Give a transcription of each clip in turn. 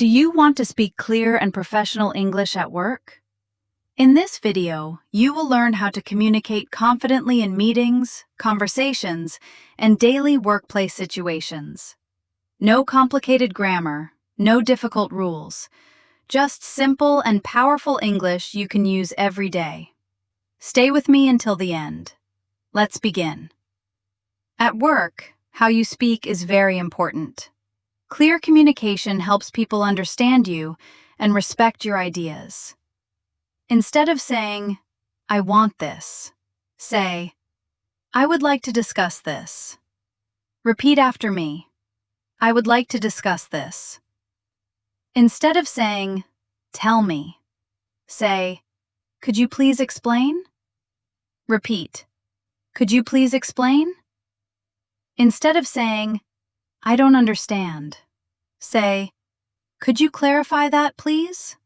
Do you want to speak clear and professional English at work? In this video, you will learn how to communicate confidently in meetings, conversations, and daily workplace situations. No complicated grammar, no difficult rules, just simple and powerful English you can use every day. Stay with me until the end. Let's begin. At work, how you speak is very important. Clear communication helps people understand you and respect your ideas. Instead of saying, "I want this," say, "I would like to discuss this." Repeat after me. I would like to discuss this. Instead of saying, "Tell me," say, "Could you please explain?" Repeat, "Could you please explain?" Instead of saying, "I don't understand," say, "Could you clarify that, please?"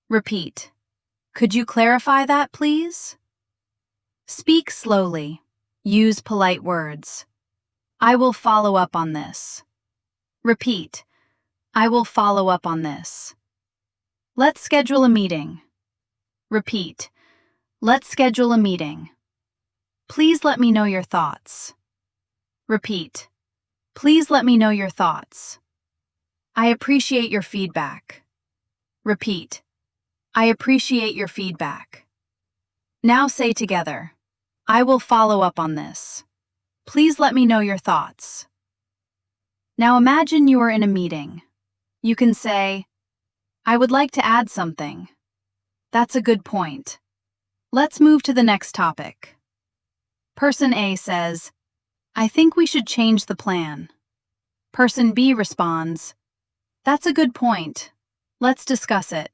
Repeat, "Could you clarify that, please?" Speak slowly. Use polite words. I will follow up on this. Repeat, I will follow up on this. Let's schedule a meeting. Repeat, let's schedule a meeting. Please let me know your thoughts. Repeat, please let me know your thoughts. I appreciate your feedback. Repeat, I appreciate your feedback. Now say together, I will follow up on this. Please let me know your thoughts. Now imagine you are in a meeting. You can say, I would like to add something. That's a good point. Let's move to the next topic. Person A says, I think we should change the plan. Person B responds, That's a good point. Let's discuss it.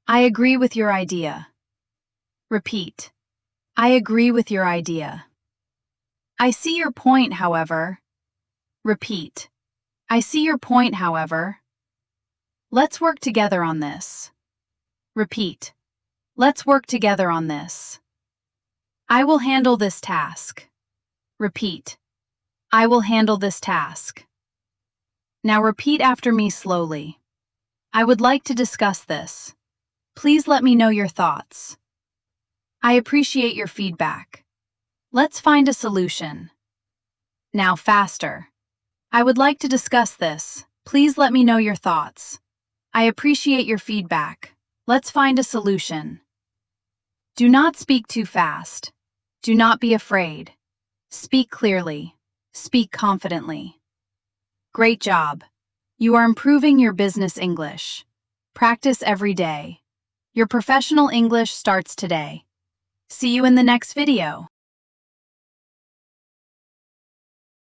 I agree with your idea. Repeat, I agree with your idea. I see your point, however. Repeat, I see your point, however. Let's work together on this. Repeat, let's work together on this. I will handle this task. Repeat, I will handle this task. Now repeat after me slowly. I would like to discuss this. Please let me know your thoughts. I appreciate your feedback. Let's find a solution. Now faster. I would like to discuss this. Please let me know your thoughts. I appreciate your feedback. Let's find a solution. Do not speak too fast. Do not be afraid. Speak clearly. Speak confidently. Great job. You are improving your business English. Practice every day. Your professional English starts today. See you in the next video.